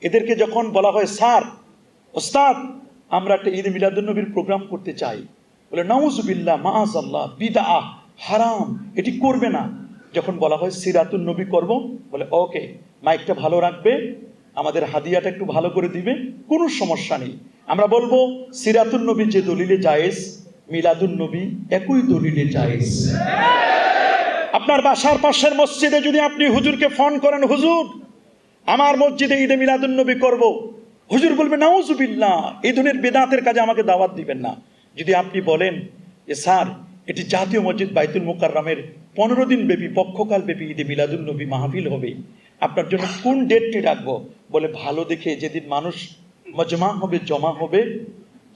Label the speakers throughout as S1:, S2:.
S1: এদেরকে যখন বলা হয় স্যার ওস্তাদ আমরা একটা ঈদ মিলাদুন্নবীর প্রোগ্রাম করতে চাই, বলে নাউজুবিল্লাহ মাআযাল্লাহ বিদআহ হারাম, এটি করবে না। যখন বলা হয় সিরাতুন নবী করব, বলে ওকে মাইকটা ভালো রাখবে, আমাদের হাদিয়াটা একটু ভালো করে দিবে, কোনো সমস্যা নেই। আমরা বলবো সিরাতুন নবী যে দলিলে জায়েজ, মিলাদুন নবী একই দলিলে জায়েজ। আপনার বাসার পাশের মসজিদে যদি আপনি হুজুরকে ফোন করেন, হুজুর আমার মসজিদে ঈদে মিলাদুন নবী করব, হুজুর বলবে নাউজুবিল্লাহ এই ধরনের বেদাতের কাজে আমাকে দাওয়াত দিবেন না। যদি আপনি বলেন যে স্যার এটি জাতীয় মসজিদ বাইতুল মুকাররমের 15 দিন ব্যাপী পক্ষকাল ব্যাপী ঈদে মিলাদুন নবী মাহফিল হবে, আপনার জন্য কোন ডেটটি রাখবো, বলে ভালো দেখে যেদিন মানুষ মজমা হবে জমা হবে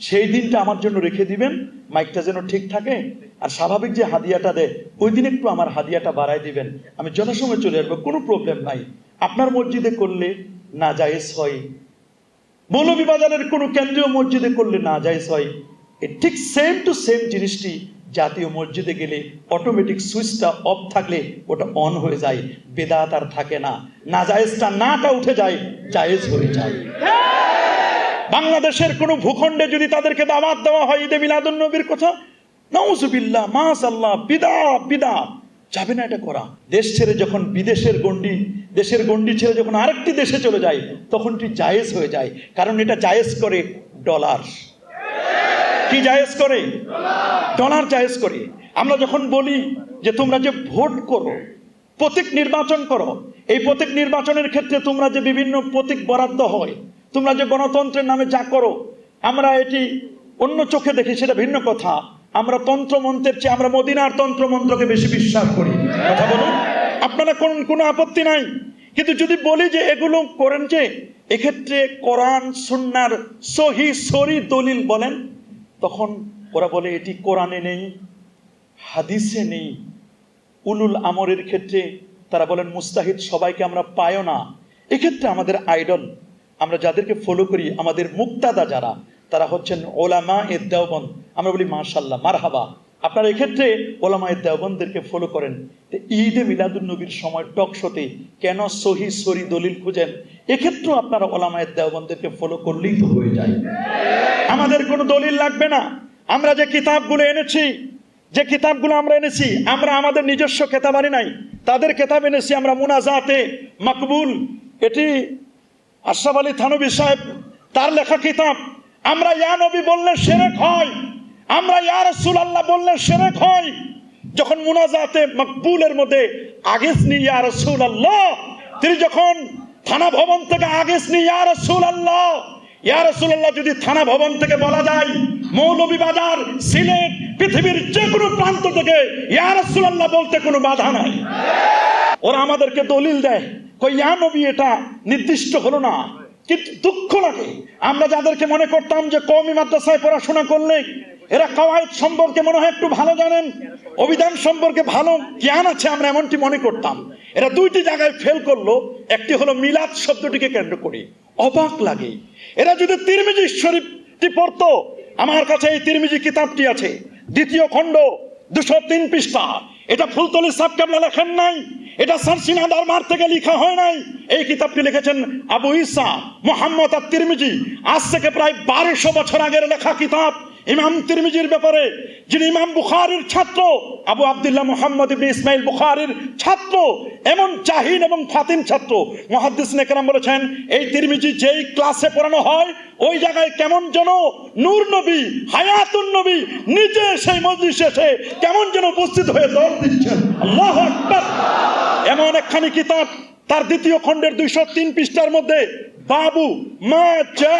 S1: সেই দিনটা আমার জন্য রেখে দিবেন, মাইকটা যেন ঠিক থাকে, আর স্বাভাবিক যে হাদিয়াটা দেয় ওই দিন একটু আমার হাদিয়াটা বাড়ায় দিবেন, আমি যথাসময়ে চলে আসবো, কোনো প্রবলেম নাই। আপনার মসজিদে করলে না জায়েজ হয়, মৌলভীবাজারের কোনো কেন্দ্রীয় মসজিদে করলে না জায়েজ হয়, ঠিক সেম টু সেম জিনিসটি জাতীয় মসজিদে গেলে অটোমেটিক সুইচটা অফ থাকলে ওটা অন হয়ে যায়, বেদাত আর থাকে না, না জায়েজটা নাটা উঠে যায়, জায়েজ হয়ে যায়। বাংলাদেশের কোন ভূখণ্ডে যদি তাদেরকে দাওয়াত দেওয়া হয় ঈদে মিলাদুন নবীর কথা, নাউজুবিল্লাহ মাশাআল্লাহ বিদআত বিদআত, যাবে না এটা করা। দেশ ছেড়ে যখন বিদেশের গণ্ডি, দেশের গণ্ডি ছেড়ে যখন আরেকটি দেশে চলে যায় তখন এটি জায়েজ হয়ে যায়, কারণ এটা জায়েজ করে ডলার। কি জায়েজ করে? ডলার জায়েজ করে। আমরা যখন বলি যে তোমরা যে ভোট করো, প্রতীক নির্বাচন করো, এই প্রতীক নির্বাচনের ক্ষেত্রে তোমরা যে বিভিন্ন প্রতীক বরাদ্দ হয়, তোমরা যে গণতন্ত্রের নামে যা করো, আমরা এটি অন্য চোখে দেখি সেটা ভিন্ন কথা। আমরা তন্ত্রমন্ত্রের চেয়ে আমরা মদিনার তন্ত্রমন্ত্রকে বেশি বিশ্বাস করি। কথা বলুন, আপনারা কোনো আপত্তি নাই। কিন্তু যদি বলি যে এগুলো করেন, যে এক্ষেত্রে কোরআন সুন্নাহর সহি সরি দলিল বলেন, তখন ওরা বলে এটি কোরআনে নেই, হাদিসে নেই। উলুল আমরের ক্ষেত্রে তারা বলেন মুস্তাহিদ সবাইকে আমরা পাইও না। এক্ষেত্রে আমাদের আইডল, আমরা যাদেরকে ফলো করি, আমাদের মুক্তাদা যারা, তারা হচ্ছেন ওলামা এ দেওবন্দ। আমরা বলি মাশাআল্লাহ মারহাবা, আপনারা এক্ষেত্রে ওলামা এ দেওবন্দদেরকে ফলো করেন। ঈদে মিলাদুন নবীর সময় টক শোতে কেন সহি সরি দলিল খুঁজেন? এক্ষেত্রেও আপনারা ওলামা এ দেওবন্দদেরকে ফলো করলেই তো হয়ে যায়। আমাদের কোনো দলিল লাগবে না। আমরা যে কিতাবগুলো এনেছি, যে কিতাবগুলো আমরা এনেছি, আমরা আমাদের নিজস্ব কিতাব আনি নাই, তাদের কিতাব এনেছি আমরা। মুনাজাতে মাকবুল, এটি আশরাফ আলী থানভী সাহেব তার লেখা কিতাব। আমরা ইয়া নবী বললে শিরক হয়, আমরা ইয়া রাসূলুল্লাহ বললে শিরক হয়। যখন মুনাজাতে মাকবুলের মধ্যে আগেসনি ইয়া রাসূলুল্লাহ, তিনি যখন থানা ভবন থেকে আগেসনি ইয়া রাসূলুল্লাহ, ইয়া রাসূলুল্লাহ যদি থানা ভবন থেকে বলা যায়, মৌলভীবাজার, সিলেট, পৃথিবীর যে কোনো প্রান্ত থেকে ইয়া রাসূলুল্লাহ বলতে কোনো বাধা নাই। ওরা আমাদেরকে দলিল দেয়, কই ইয়া নবী এটা নির্দিষ্ট হলো না। কিন্তু দুঃখ লাগে, আমরা যাদেরকে মনে করতাম যে কওমি মাদ্রাসায় পড়াশোনা করলে এরা কাওয়ায়েদ সম্পর্কে মনে হয় একটু ভালো জানেন, অভিধান সম্পর্কে ভালো জ্ঞান আছে, আমরা এমনটি মনে করতাম, এরা দুইটি জায়গায় ফেল করলো। একটি হলো মিলাদ শব্দটিকে কেন্দ্র করে। অবাক লাগে, এরা যদি তিরমিজি শরীফটি পড়তো, আমার কাছে এই তিরমিজি কিতাবটি আছে, 2য় খণ্ড 203 পৃষ্ঠা। এটা ফুলতলি সাহেব কেবলা লেখেন নাই, এটা সারসিনা দরবার থেকে লেখা হয় নাই। এই কিতাবটি লিখেছেন আবু ঈসা মুহাম্মদ আত-তিরমিজি, আজ থেকে প্রায় 1200 বছর আগের লেখা কিতাব ইমাম তিরমিজির ব্যাপারে, যিনি ইমাম বুখারীর ছাত্র, আবু আব্দুল্লাহ মুহাম্মদ ইবনে ইসমাইল বুখারীর ছাত্র, এমন জাহিল এবং ফাতিন ছাত্র। মুহাদ্দিসিনে কেরাম বলেছেন, এই তিরমিজি যেই ক্লাসে পড়ানো হয় ওই জায়গায় কেমন যেন নূর নবী, হায়াতুন নবী নিজে সেই মজলিসে এসে কেমন যেন উপস্থিত হয়ে দৌড় দিচ্ছেন। আল্লাহু আকবার। এমন একখানি কিতাব, তার 2য় খণ্ডের 203 পৃষ্ঠার মধ্যে বাবু মা জা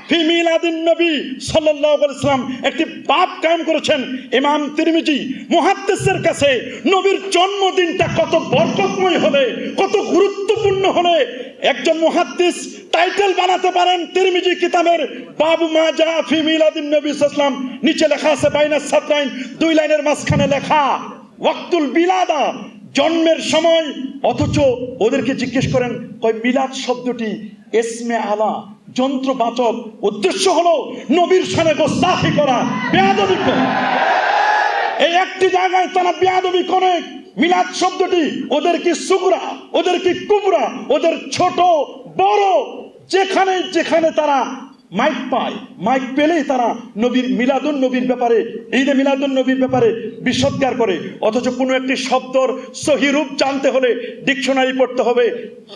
S1: ফি মিলাদিন নবী সাল্লাল্লাহু আলাইহি ওয়াসাল্লাম একটি বাব কায়েম করেছেন ইমাম তিরমিজি। মুহাদ্দিসের কাছে নবীর জন্মদিনটা কত বরকতময় হলে, কত গুরুত্বপূর্ণ হলে একজন মুহাদ্দিস টাইটেল বানাতে পারেন তিরমিজি কিতাবের বাবু মা জা ফি মিলাদিন নবী সাল্লাল্লাহু আলাইহি ওয়াসাল্লাম। নিচে লেখা আছে বাইনা সাতরাইন, 2 লাইনের মাঝখানে লেখা ওয়াক্তুল বিলাদা, জন্মের সময়। অথচ ওদেরকে জিজ্ঞেস করেন, কয় মিলাদ শব্দটি ইসমে আলা, যন্ত্রবাচক, উদ্দেশ্য হলো নবীর শানে গোস্তাখি করা, বেয়াদবি করা। এই একটি জায়গায় তারা বেয়াদবি করে। মিলাদ শব্দটি ওদের কি সুগরা, ওদের কি কুবরা, ওদের ছোট বড় যেখানে যেখানে তারা মাইক পায়, মাইক পেলেই তারা নবীর মিলাদুন নবীর ব্যাপারে, ঈদে মিলাদুন নবীর ব্যাপারে বিশদগার করে। অথচ কোনো একটি শব্দর সহি রূপ জানতে হলে ডিকশনারি পড়তে হবে,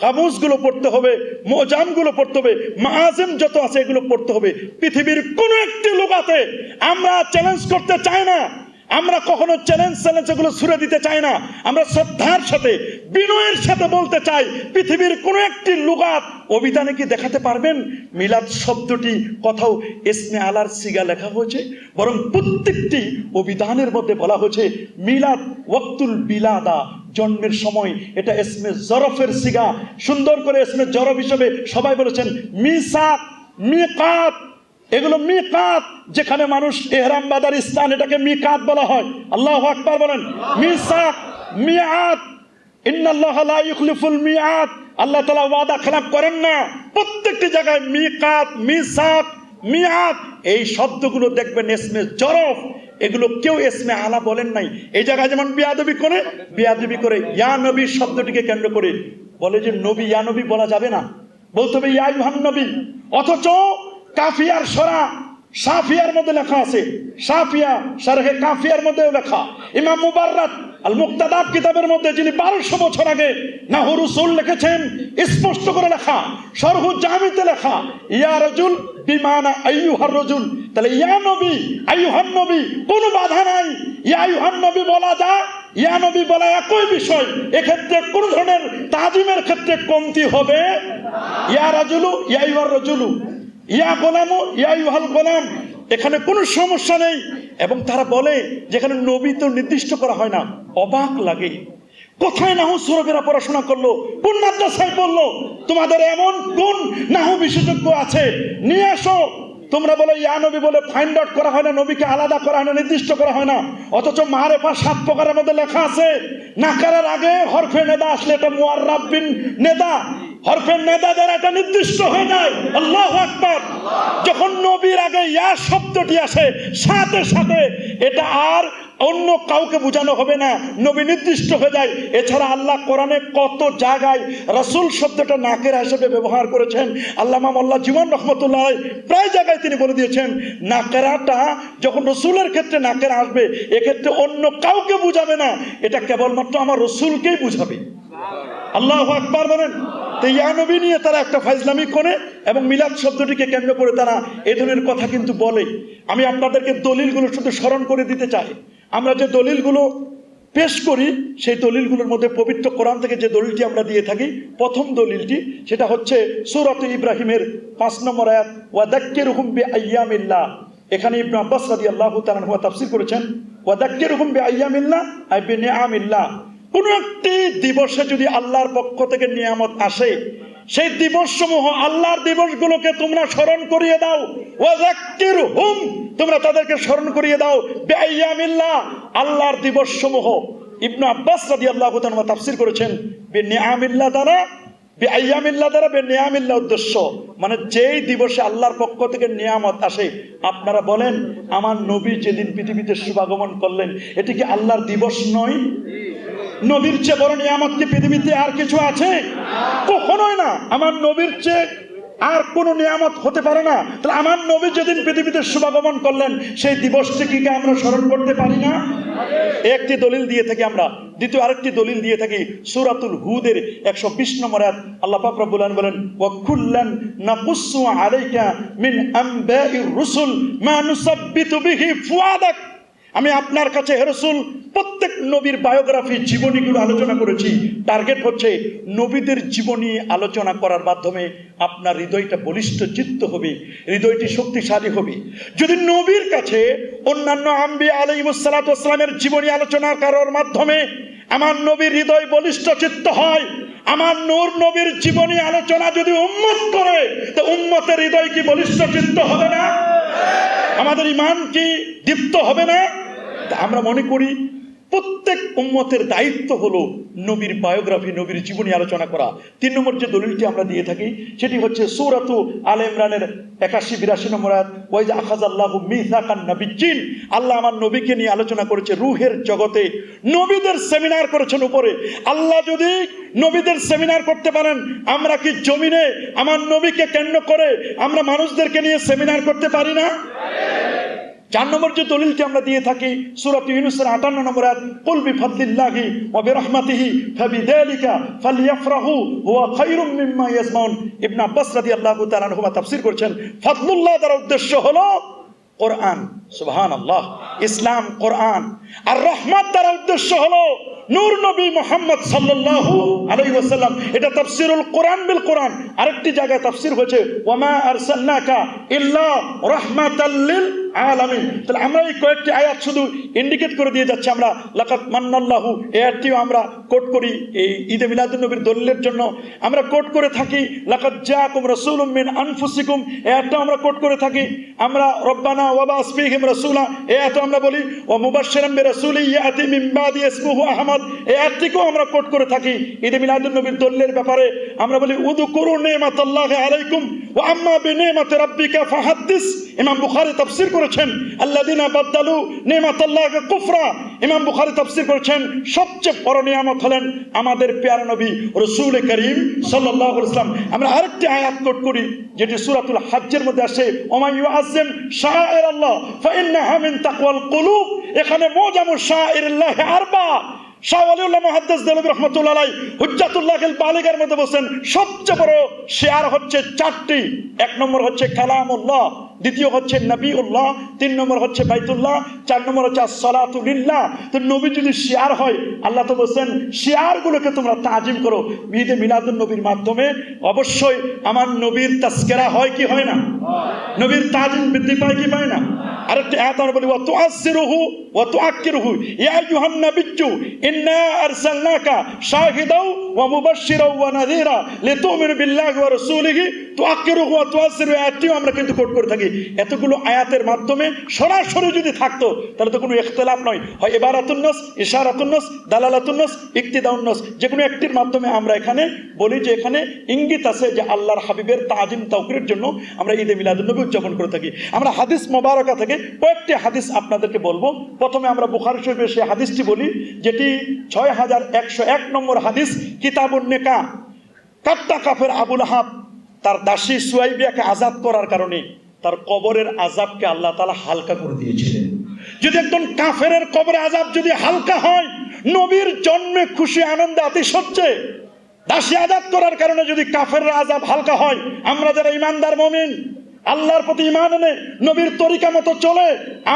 S1: কামুসগুলো পড়তে হবে, মোজামগুলো পড়তে হবে, মাআজিম যত আছে এগুলো পড়তে হবে। পৃথিবীর কোনো একটি লুগাতে আমরা চ্যালেঞ্জ করতে চাই না, আমরা কখনো চ্যালেঞ্জ এগুলো ছুড়ে দিতে চাই না। আমরা শ্রদ্ধার সাথে, বিনয়ের সাথে বলতে চাই, পৃথিবীর কোনো একটি লুগাত অভিধানে কি দেখাতে পারবেন মিলাদ শব্দটি কোথাও ইসমে আলার সিগা লেখা হয়েছে? বরং প্রত্যেকটি অভিধানের মধ্যে বলা হয়েছে মিলাদ ওয়াক্তুল বিলাদা, জন্মের সময়। এটা ইসমে জরফের সিগা। সুন্দর করে ইসমে জরফ হিসেবে সবাই বলেছেন মিসাক, মিকাত। এগুলো মিকাত, যেখানে মানুষ ইহরাম বাঁধার স্থান, এটাকে মিকাত বলা হয়। আল্লাহু আকবার বলেন। মিসাক, মিআত, ইন্নাল্লাহা লা ইউখলিফুল মিআত। আল্লাহ তাআলা ওয়াদা খেলাফ করেন না। প্রত্যেকটি জায়গায় মিকাত, মিসাক, মিআত এই শব্দগুলো দেখবেন ইসমে জরফ। এগুলো কেউ ইসমে আলা বলেন নাই। এই জায়গায় যেমন বিয়াদবি করে ইয়া নবী শব্দটিকে কেন্দ্র করে বলে যে নবী, ইয়া নবী বলা যাবে না, বলতে হবে ইয়া আইয়ুহান নবী। অথচ কাফিয়ার সরা সাফিয়ার মধ্যে লেখা আছে, সাফিয়া শারহে কাফিয়ার মধ্যেও লেখা। ইমাম মুবাররাক আল মুক্তাদাব কিতাবের মধ্যে, যিনি 1200 বছর আগে নাহুর উসুল লিখেছেন, স্পষ্ট করে লেখা, শরহু জামিতে লেখা ইয়া রাজুল বিমানা আইয়ুহার রাজুল। তাহলে ইয়া নবী, আইয়ুহান নবী কোনো বাধা নাই। ইয়া আইয়ুহান নবী বলা যায়, ইয়া নবী বলা একই বিষয়। এক্ষেত্রে কোন ধরনের তাজিমের ক্ষেত্রে কমতি হবে? ইয়া রাজুলু, ইয়া আইয়ুহার রাজুলু, ইয়া গোলামু, ইয়া আইয়ুহাল গোলাম, এখানে কোনো সমস্যা নেই। এবং তারা বলে যেখানে নবী তো নির্দিষ্ট করা হয় না। অবাক লাগে, কোথায় নাহু সুরবেরা পড়াশোনা করলো, কোন মাদ্রাসায় পড়লো? তোমাদের এমন কোন নাহু বিশেষজ্ঞ আছে, নিয়ে আসো। তোমরা বলো ইয়া নবী বলে ফাইন্ড আউট করা হয় না, নবীকে আলাদা করা হয় না, নির্দিষ্ট করা হয় না। অথচ মারেফা 7 প্রকারের মধ্যে লেখা আছে নাকারের আগে হরফে নেদা আসলে এটা মুআররাব বিন নেদা, হরফের নেদা দ্বারা এটা নির্দিষ্ট হয়ে যায়। আল্লাহু আকবার। যখন নবীর আগে ইয়া শব্দটি আসে, সাথে সাথে এটা আর অন্য কাউকে বোঝানো হবে না, নবী নির্দিষ্ট হয়ে যায়। এছাড়া আল্লাহ কোরআনে কত জায়গায় রাসূল শব্দটা নাকেরা হিসেবে ব্যবহার করেছেন। আল্লামা মোল্লা জীবন রহমতুল্লাহ প্রায় জায়গায় তিনি বলে দিয়েছেন, নাকেরাটা যখন রসুলের ক্ষেত্রে নাকেরা আসবে, এক্ষেত্রে অন্য কাউকে বুঝাবে না, এটা কেবলমাত্র আমার রসুলকেই বুঝাবে। আল্লাহু আকবার বলেন। তো ইয়া নবী নিয়ে তারা একটা ফাইজলামি করে এবং মিলাদ শব্দটিকে কেন্দ্র করে তারা এ ধরনের কথা কিন্তু বলে। আমি আপনাদেরকে দলিলগুলো শুধু স্মরণ করে দিতে চাই। আমরা যে দলিলগুলো পেশ করি সেই দলিলগুলোর মধ্যে পবিত্র কোরআন থেকে যে দলিলটি আমরা দিয়ে থাকি, প্রথম দলিলটি সেটা হচ্ছে সূরাত ইব্রাহিমের 5 নম্বর আয়াত, ওয়াদাক্কিরহুম বিআইয়ামিল্লাহ। এখানে ইবনে আব্বাস রাদিয়াল্লাহু তাআলা আনহু তাফসীর করেছেন, ওয়াদাক্কিরহুম বিআইয়ামিল্লাহ আই বিনিআমিল্লাহ। কোন একটি দিবসে যদি আল্লাহর পক্ষ থেকে নিয়ামত আসে, সেই দিবস সমূহ, আল্লাহর দিবসগুলোকে তোমরা স্মরণ করিয়ে দাও। ওয়াযাক্কিরহুম, তোমরা তাদেরকে স্মরণ করিয়ে দাও বিআইয়ামিল্লাহ, আল্লাহর দিবস সমূহ। ইবনে আব্বাস রাদিয়াল্লাহু তাআলা তাফসীর করেছেন বিনিআমিল্লাহ দ্বারা, বিআইয়ামিল্লাহ দ্বারা বিনিআমিল্লাহ উদ্দেশ্য, মানে যেই দিবসে আল্লাহর পক্ষ থেকে নিয়ামত আসে। আপনারা বলেন, আমার নবী যেদিন পৃথিবীতে শুভাগমন করলেন, এটি কি আল্লাহর দিবস নয়? নবীর চেয়ে বড় নিয়ামত কি পৃথিবীতে আর কিছু আছে? কখনোই না। আমার নবীর চেয়ে আর কোন নিয়ামত হতে পারে না। তাহলে আমার নবী যেদিন পৃথিবীতে শুভাগমন করলেন, সেই দিবসটিকে আমরা স্মরণ করতে পারি না? একটি দলিল দিয়ে থাকি আমরা। দ্বিতীয় আরেকটি দলিল দিয়ে থাকি সূরাতুল হুদের 120 নম্বর আয়াত। আল্লাহ পাক রব্বুল আলামিন বলেন, ওয়া কুল্লান নাকুসু আলাইকা মিন আমবাইর রুসুল মা নুসাব্বিতু বিহি ফুয়াদাক। আমি আপনার কাছে হে রাসূল প্রত্যেক নবীর বায়োগ্রাফি, জীবনীগুলো আলোচনা করেছি। টার্গেট হচ্ছে নবীদের জীবনী আলোচনা করার মাধ্যমে আপনার হৃদয়টা বলিষ্ঠ চিত্ত হবে, হৃদয়টি শক্তিশালী হবে। যদি নবীর কাছে অন্যান্য আম্বিয়া আলাইহিস সালাতু ওয়াস সালামের জীবনী আলোচনা করার মাধ্যমে আমার নবীর হৃদয় বলিষ্ঠ চিত্ত হয়, আমার নূর নবীর জীবনী আলোচনা যদি উম্মত করে, তো উম্মতের হৃদয় কি বলিষ্ঠ চিত্ত হবে না? আমাদের ঈমান কি দীপ্ত হবে না? আমরা মনে করি প্রত্যেক উম্মতের দায়িত্ব হলো নবীর বায়োগ্রাফি, নবীর জীবনী আলোচনা করা। 3 নম্বর যে দলিলটি আমরা দিয়ে থাকি সেটি হচ্ছে সূরাতু আলে ইমরানের 81-82 নম্বর আয়াত, ওয়াইজ আখাযাল্লাহু মিসাকান নাবিয়্যিন। আল্লাহ আমার নবীকে নিয়ে আলোচনা করেছে রূহের জগতে, নবীদের সেমিনার করেছেন উপরে। আল্লাহ যদি নবীদের সেমিনার করতে পারেন, আমরা কি জমিনে আমার নবীকে কেন্দ্র করে আমরা মানুষদেরকে নিয়ে সেমিনার করতে পারি না? 4 নম্বর যে দলিলটি আমরা দিয়ে থাকি সূরা ইউনূসের 58 নম্বর আয়াত, কুল বিফাদলিল্লাহি ওয়া বিরহমাতিহি ফাবিযালিকা ফালইফরাহু হুয়া খায়রুম মিম্মা ইয়াজমাউন। ইবনে আব্বাস রাদিয়াল্লাহু তাআলা আনহুমা তাফসীর করেছেন, ফাদলুল্লাহ দ্বারা উদ্দেশ্য হলো কোরআন, সুবহানাল্লাহ, ইসলাম, কোরআন। আর রহমত দ্বারা উদ্দেশ্য হলো নূর নবী মুহাম্মদ সাল্লাল্লাহু আলাইহি ওয়াসাল্লাম। এটা তাফসীরুল কোরআন বিল কোরআন। আরেকটি জায়গায় তাফসীর হয়েছে ওয়ামা আরসালনাকা ইল্লা রাহমাতাল লিল আলামিন। তাহলে আমরা এই কয়েকটি আয়াত শুধু ইন্ডিকেট করে দিয়ে যাচ্ছি। আমরা লাকাদ মান্নাল্লাহু এই আয়াতটিও আমরা কোট করি এই ঈদে মিলাদুন নবীর দলিলের জন্য আমরা কোট করে থাকি। লাকাদ জাআকুম রাসূলুম মিন আনফুসিকুম এই আয়াতটাও আমরা কোট করে থাকি। আমরা রব্বানা ওয়া বা'স ফীহিম রাসূলা এই আয়াতও আমরা বলি, ওয়া মুবাশশিরাম বিরাসূলিন ইয়াতি মিন বাদি ইসমুহু আহমদ এই আয়াতটিকেও আমরা কোট করে থাকি। ঈদে মিলাদুন নবীর দলিলের ব্যাপারে আমরা বলি উযকুরু নি'মাতাল্লাহি আলাইকুম ওয়া আম্মা বিনি'মাতি রাব্বিকা ফাহাদ্দিস। ইমাম বুখারী তাফসীর করেছেন আল্লাযিনা বাদদালু নি'মাতাল্লাহি কুফরা। ইমাম বুখারী তাফসীর করেছেন সবচেয়ে বড় নিয়ামত হলেন আমাদের প্যারা নবী রাসূল করিম সাল্লাল্লাহু আলাইহি ওয়াসাল্লাম। আমরা আরেকটি আয়াত কোট করি যেটি সূরাতুল হজ্জের মধ্যে আসে, ওমা ইউআযযিম শাআইরাল্লাহ ফাইন্নাহা মিন তাকওয়াল কুলুব। এখানে মুজামু শাআইরিল্লাহি আরবা। শাহ ওয়ালিউল্লাহ মুহাদ্দিস দেলবি রাহমাতুল্লাহ আলাইহি হুজ্জাতুল্লাহিল বালিগার মধ্যে বলেন সবচেয়ে বড় শিয়ার হচ্ছে 4টি। 1 নম্বর হচ্ছে কালামুল্লাহ, দ্বিতীয় হচ্ছে নবীউল্লাহ, 3 নম্বর হচ্ছে বাইতুল্লাহ, 4 নম্বর হচ্ছে আসসালাতু লিল্লাহ। তো নবী যদি শিয়ার হয়, আল্লাহ তো বলেন শিয়ারগুলোকে তোমরা তাজিম করো। ঈদে মিলাদুন নবীর মাধ্যমে অবশ্যই আমার নবীর তাজকিরা হয় কি হয় না? নবীর তাজিম বৃদ্ধি পায় কি পায় না? আরেকটি আয়াত আমরা বলি ওয়া তুআসসিরুহু ওয়া তুআক্কিরুহু ইয়া আইয়ুহান নাবিয়্যু ইন্না আরসালনাকা শাহিদাও ওয়া মুবাশশিরাও ওয়া নাযীরা লিতুমিনু বিল্লাহি ওয়া রাসূলিহি তুআক্কিরুহু ওয়া তুআসসিরু। আয়াতটিও আমরা কিন্তু কোট করে থাকি। এতগুলো আয়াতের মাধ্যমে সরাসরি যদি থাকতো তাহলে তো কোনো ইখতিলাফ নয়, হয় ইবারাতুন নাস, ইশারাতুন নাস, দালালাতুন নাস, ইক্তিদাউন নাস, যে কোনো একটির মাধ্যমে আমরা এখানে বলি যে এখানে ইঙ্গিত আছে যে আল্লাহর হাবিবের তাজিম তাওকীরের জন্য আমরা ঈদে মিলাদুন নবী উদযাপন করে থাকি। আমরা হাদিস মোবারকা থেকে কয়েকটি হাদিস আপনাদেরকে বলবো। প্রথমে আমরা বুখারী শরীফের সেই হাদিসটি বলি যেটি 6101 নম্বর হাদিস, কিতাবুন নিকাহ। কাট্টা কাফের আবু লাহাব তার দাসী সুয়াইবিয়াকে আযাব করার কারণে তার কবরের আযাবকে আল্লাহ তাআলা হালকা করে দিয়েছিলেন। যদি একজন কাফেরের কবরের আযাব যদি হালকা হয়, নবীর জন্মে খুশি আনন্দে আতিশয্যে দাসী আযাব করার কারণে যদি কাফেরের আযাব হালকা হয়, আমরা যারা ঈমানদার মুমিন আল্লাহর প্রতি ঈমান এনে নবীর তরিকা মতো চলে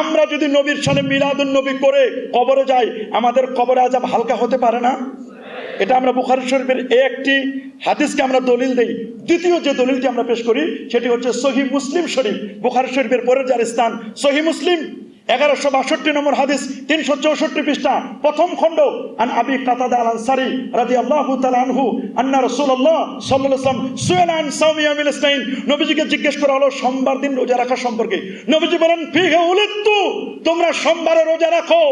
S1: আমরা যদি নবীর সামনে মিলাদুন নবী করে কবরে যাই, আমাদের কবরে আযাব হালকা হতে পারে না? এটা আমরা বুখারী শরীফের একটি হাদিসকে আমরা দলিল দেই। দ্বিতীয় যে দলিলটি আমরা পেশ করি সেটি হচ্ছে সহিহ মুসলিম শরীফ। বুখারী শরীফের পরের যার স্থান সহিহ মুসলিম 1162 নম্বর হাদিস, 364 পৃষ্ঠা, প্রথম খণ্ড। আন আবি কাতাদা আল আনসারী রাদিয়াল্লাহু তাআলা আনহু আন্না রাসূলুল্লাহ সাল্লাল্লাহু আলাইহি ওয়াসাল্লাম সুইলা আন সাওমি ইয়াউমিল ইসনাইন। নবীজিকে জিজ্ঞেস করা হলো সোমবার দিন রোজা রাখা সম্পর্কে। নবীজি বলেন ফিহি উলিদতু, তোমরা সোমবারে রোজা রাখো,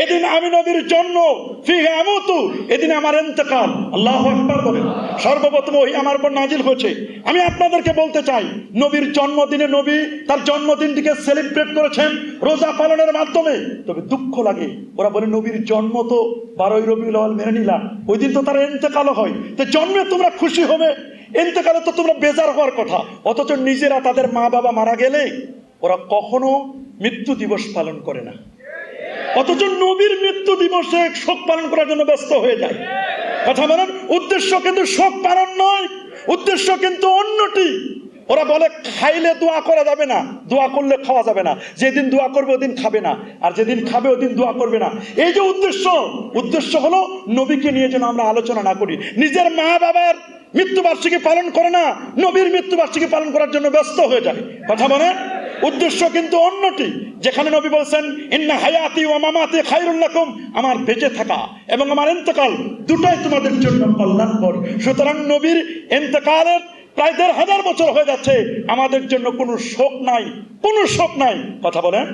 S1: এদিন আমি নবীর জন্ম। ফিহি আমুতু, এদিন আমার ইন্তেকাল। আল্লাহু আকবার বলেন। সর্বপ্রথম ওহী আমার উপর নাজিল হয়েছে। আমি আপনাদেরকে বলতে চাই নবীর জন্মদিনে নবী তার জন্মদিনটিকে সেলিব্রেট করেছেন রোজা পালনের মাধ্যমে। তবে দুঃখ লাগে, ওরা বলে নবীর জন্ম তো 12ই রবিউল আউয়াল মেনে নিলাম, ওই দিন তো তার ইন্তেকালও হয়, তো জন্মে তোমরা খুশি হবে, ইন্তেকালে তো তোমরা বেজার হওয়ার কথা। অথচ নিজেরা তাদের মা বাবা মারা গেলে ওরা কখনো মৃত্যু দিবস পালন করে না, অথচ নবীর মৃত্যু দিবসে শোক পালন করার জন্য ব্যস্ত হয়ে যায়। কথা বলেন, উদ্দেশ্য কিন্তু শোক পালন নয়, উদ্দেশ্য কিন্তু অন্যটি। ওরা বলে খাইলে দোয়া করা যাবে না, দোয়া করলে খাওয়া যাবে না, যেদিন দোয়া করবে ওদিন খাবে না, আর যেদিন খাবে ওদিন দোয়া করবে না। এই যে উদ্দেশ্য হলো নবীকে নিয়ে যেন আমরা আলোচনা না করি। নিজের মা বাবার মৃত্যুবার্ষিকী পালন করে না, নবীর মৃত্যুবার্ষিকী পালন করার জন্য ব্যস্ত হয়ে যায়। কথা বলে, উদ্দেশ্য কিন্তু অন্যটি। যেখানে নবী বলছেন ইন্না হায়াতি ওয়া মামাতি খায়রুল লাকুম, আমার বেঁচে থাকা এবং আমার ইন্তেকাল দুটাই তোমাদের জন্য কল্যাণকর। সুতরাং নবীর ইন্তেকালের প্রায় 1500 বছর হয়ে যাচ্ছে, আমাদের জন্য কোনো শোক নাই, কোনো শোক নাই। কথা বলেন।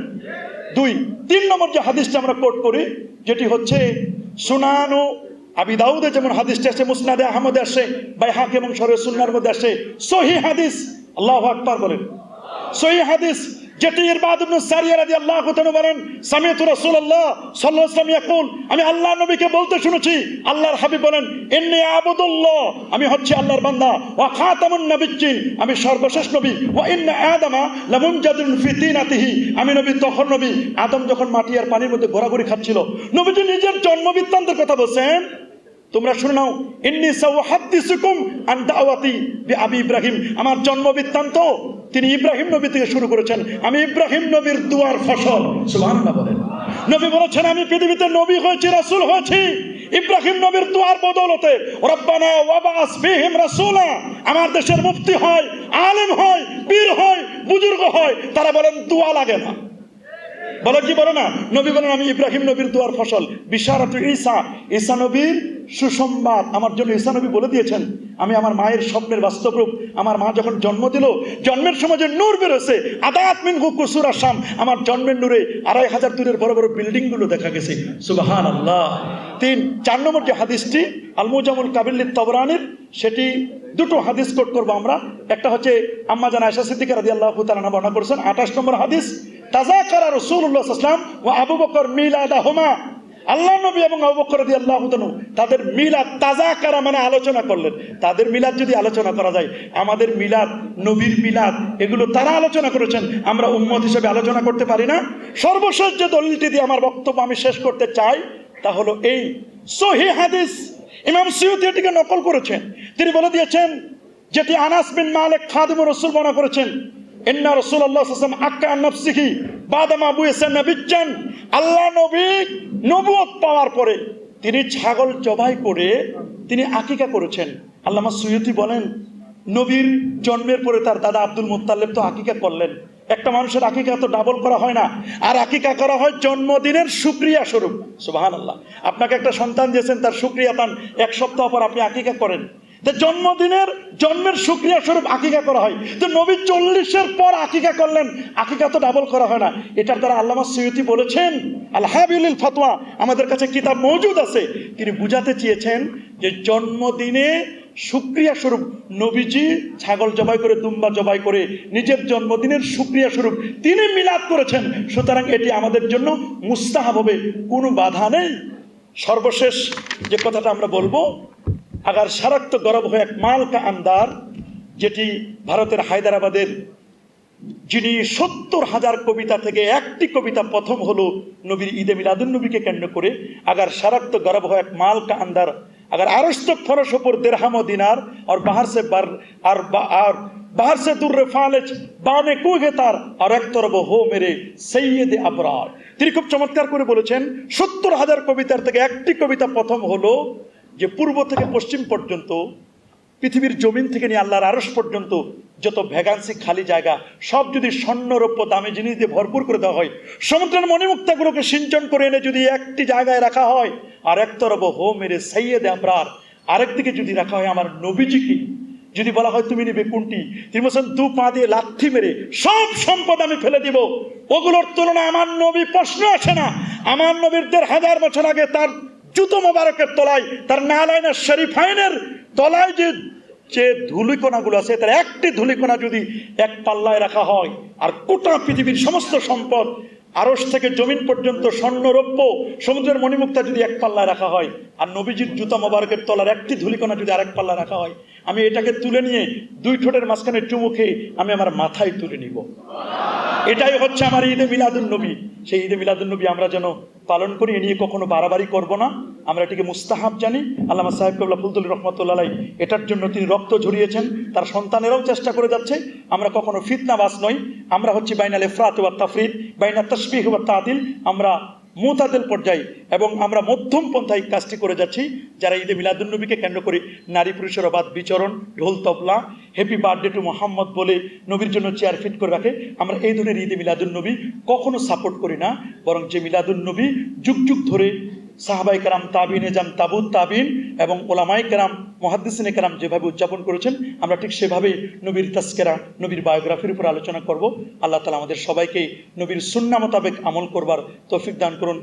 S1: 3 নম্বর যে হাদিসটা আমরা কোট করি যেটি হচ্ছে সুনানু আবি দাউদে যেমন হাদিসটা আছে, মুসনাদে আহমদে আসে, বাইহাকি এবং শরহ সুন্নাহর মধ্যে আসে, সহিহ হাদিস। আল্লাহু আকবার বলেন। সহিহ হাদিস যেটি ইরবাদ ইবনে সারিয়া রাদিয়াল্লাহু তাআলা বলেন, সামি'তু রাসূলুল্লাহ সাল্লাল্লাহু আলাইহি ওয়াসাল্লাম ইয়াকুল, আমি আল্লাহর নবীকে বলতে শুনেছি, আল্লাহর হাবিব বলেন, ইন্নী আবুদুল্লাহ, আমি হচ্ছি আল্লাহর বান্দা, ওয়া খাতামুন নাবিয়্যিন, আমি সর্বশেষ নবী, ওয়া ইন্না আদামা লামুনজাদিন ফি তিনাতিহি, আমি নবী তখন নবী আদম যখন মাটি আর পানির মধ্যে ঘোরাঘুরি খাচ্ছিল। নবীজি নিজের জন্ম বৃত্তান্তের কথা বলছেন, তোমরা শুনে নাও, ইন্নী সাউহাদ্দিসুকুম আন দাওয়াতি বিআবি ইব্রাহিম, আমার জন্ম বৃত্তান্ত তিনি ইব্রাহিম নবী থেকে শুরু করেছেন, আমি ইব্রাহিম নবীর দুয়ার ফসল। সুবহানাল্লাহ বলেন। নবী বলেছেন, আমি পৃথিবীতে নবী হয়েছি, রাসূল হয়েছি ইব্রাহিম নবীর দুয়ার বদৌলতে। রব্বানা ওয়াবাস ফীহিম রাসূলা, আমার দেশের মুফতি হয়, আলেম হয়, পীর হয়, বুজুর্গ হয়, তারা বলেন দোয়া লাগে না। বলে কি বলে না? নবী বলেন, আমি ইব্রাহিম নবীর দুয়ার ফসল। বিশারাতু ঈসা, ঈসা নবীর সুসংবাদ আমার জন্য ঈসা নবী বলে দিয়েছেন, আমি আমার মায়ের স্বপ্নের বাস্তব রূপ। আমার মা যখন জন্ম দিল, জন্মের সময় যে নূর বেরোছে, আদাত মিনহু কুসুরা শাম, আমার জন্মের নূরে 2500 দূরের বড় বড় বিল্ডিং গুলো দেখা গেছে। সুবহানাল্লাহ। 4 নম্বর যে হাদিসটি আল মুজামুল কাবির লিত তাবরানির, সেটি দুটো হাদিস কোট করবো আমরা। একটা হচ্ছে আম্মা জান আয়েশা সিদ্দিকা রাদিয়াল্লাহু তাআলা আনহা বর্ণনা করেছেন, 28 নম্বর হাদিস, তাযাকারা রাসূলুল্লাহ সাল্লাল্লাহু আলাইহি ওয়াসাল্লাম ওয়া আবু বকর মিলাদাহুমা, আল্লাহ নবী এবং আবু বকর রাদিয়াল্লাহু তাআলা তাদের মিলাদ, তাযাকারা মানে আলোচনা করলেন। তাদের মিলাদ যদি আলোচনা করা যায়, আমাদের মিলাদ, নবীর মিলাদ, এগুলো তারা আলোচনা করেছেন, আমরা উম্মত হিসেবে আলোচনা করতে পারি না। সর্বশেষ যে দলিলটি দিয়ে আমার বক্তব্য আমি শেষ করতে চাই, তা হলো এই সহিহ হাদিস, ইমাম সুয়ুতী এটিকে নকল করেছেন। তিনি বলে দিয়েছেন, যেটি আনাস বিন মালিক খাদিমুর রাসূল বর্ণনা করেছেন, ইন্না রাসূলুল্লাহ সাল্লাল্লাহু আলাইহি ওয়াসাল্লাম আক্কা আন নাফসিহি বাদামা বুইসা নাবিয়্যান, আল্লাহ নবী নবুয়ত পাওয়ার পরে তিনি ছাগল জবাই করে তিনি আকিকা করেছেন। আল্লামা সুয়ুতী বলেন, নবীর জন্মের পরে তার দাদা আব্দুল মুত্তালিব তো আকিকা করলেন। একটা মানুষের আকিকা তো ডাবল করা হয় না, আর আকিকা করা হয় জন্মদিনের শুকরিয়া স্বরূপ। সুবহানাল্লাহ। আপনাকে একটা সন্তান দিয়েছেন, তার শুকরিয়া তান 1 সপ্তাহ পর আপনি আকিকা করেন, তো জন্মের শুকরিয়া স্বরূপ আকিকা করা হয়। তো নবী 40-এর পর আকিকা করলেন, আকিকা তো ডাবল করা হয় না। এটার দ্বারা আল্লামা সুয়ুতী বলেছেন, আল হাবিলুল ফাতওয়া, আমাদের কাছে কিতাব মওজুদ আছে, তিনি বুঝাতে চেয়েছেন যে জন্মদিনে শুকরিয়া স্বরূপ নবীজি ছাগল জবাই করে, দুম্বা জবাই করে নিজের জন্মদিনের শুকরিয়া স্বরূপ তিনি মিলাদ করেছেন। সুতরাং এটি আমাদের জন্য মুস্তাহাব হবে, কোনো বাধা নেই। সর্বশেষ যে কথাটা আমরা বলবো, আগার সারাক্ত গরব হয়ে এক মাল কা আন্দার, যেটি ভারতের হায়দ্রাবাদের, যিনি 70,000 কবিতা থেকে একটি কবিতা প্রথম হলো নবীর ঈদে মিলাদুন নবীকে কেন্দ্র করে। আগার সারাক্ত গরব হয় এক মাল কা আন্দার, अगर आरस्त फरश पर दिरहम दिनार और बाहर से दुर्रे फालेज बाने कुहे तार और एक तरफ हो मेरे सैयद अबरार। তিনি খুব চমৎকার করে বলেছেন, 70,000 কবিতার থেকে একটি কবিতা প্রথম হলো যে পূর্ব থেকে পশ্চিম পর্যন্ত, পৃথিবীর জমিন থেকে নিয়ে আল্লাহর আরশ পর্যন্ত যত ভ্যাকান্সি খালি জায়গা সব যদি স্বর্ণ রৌপ্য দামি জিনিস দিয়ে ভরপুর করে দেওয়া হয়, সমুদ্রের মণিমুক্তাগুলোকে সিঞ্চন করে এনে যদি একটি জায়গায় রাখা হয়, আর এক তরফ হো মেরে সৈয়দ আবরার, আরেকদিকে যদি রাখা হয় আমার নবীজিকে, যদি বলা হয় তুমি নিবে কোনটি, তিনি বলছেন 2 পা দিয়ে লাথি মেরে সব সম্পদ আমি ফেলে দিব, ওগুলোর তুলনায় আমার নবী প্রশ্ন আসে না। আমার নবীর 1000 বছর আগে তার জুতো মোবারকের তলায়, তার নালাইনের শরীফাইনের তলায় যে ধুলিকণাগুলো আছে, তার একটি ধুলিকণা যদি এক পাল্লায় রাখা হয়, আর গোটা পৃথিবীর সমস্ত সম্পদ আরশ থেকে জমিন পর্যন্ত স্বর্ণ রৌপ্য সমুদ্রের মণিমুক্তা যদি এক পাল্লায় রাখা হয়, আর নবীজির জুতা মোবারকের তলার একটি ধুলিকণা যদি আরেক পাল্লায় রাখা হয়, আমি এটাকে তুলে নিয়ে 2 ঠোঁটের মাঝখানে চুমু খেয়ে আমি আমার মাথায় তুলে নিব। এটাই হচ্ছে আমার ঈদে মিলাদুন নবী। সেই ঈদে মিলাদুন নবী আমরা যেন পালন করি, এ নিয়ে কখনো বাড়াবাড়ি করব না, আমরা এটিকে মুস্তাহাব জানি। আল্লামা সাহেব কেবলা ফুলতুলি রহমতুল্লাহ আলাইহি এটার জন্য তিনি রক্ত ঝরিয়েছেন, তার সন্তানেরাও চেষ্টা করে যাচ্ছে। আমরা কখনো ফিতনাবাজ নই, আমরা হচ্ছি বাইনাল ইফরাত ওয়া তাফরিদ, বাইনা তাশবিহ ওয়া তা'তিল, আমরা মুতাদিল পর্যায়ে এবং আমরা মধ্যম পন্থায় কাজটি করে যাচ্ছি। যারা ঈদে মিলাদুন নবীকে কেন্দ্র করে নারী পুরুষের অবাধ বিচরণ, ঢোল তবলা, হ্যাপি বার্থডে টু মোহাম্মদ বলে নবীর জন্য চেয়ার ফিট করে রাখে, আমরা এই ধরনের ঈদে মিলাদুন নবী কখনো সাপোর্ট করি না। বরং যে মিলাদুন নবী যুগ যুগ ধরে সাহাবায়ে কেরাম, তাবিনে জাম, তাবুত তাবিন এবং ওলামায়ে কেরাম, মুহাদ্দিসিনে কেরাম যেভাবে উদযাপন করেছেন, আমরা ঠিক সেভাবেই নবীর তাজকিরা, নবীর বায়োগ্রাফির উপর আলোচনা করব। আল্লাহ তাআলা আমাদের সবাইকে নবীর সুন্নাহ মোতাবেক আমল করবার তৌফিক দান করুন।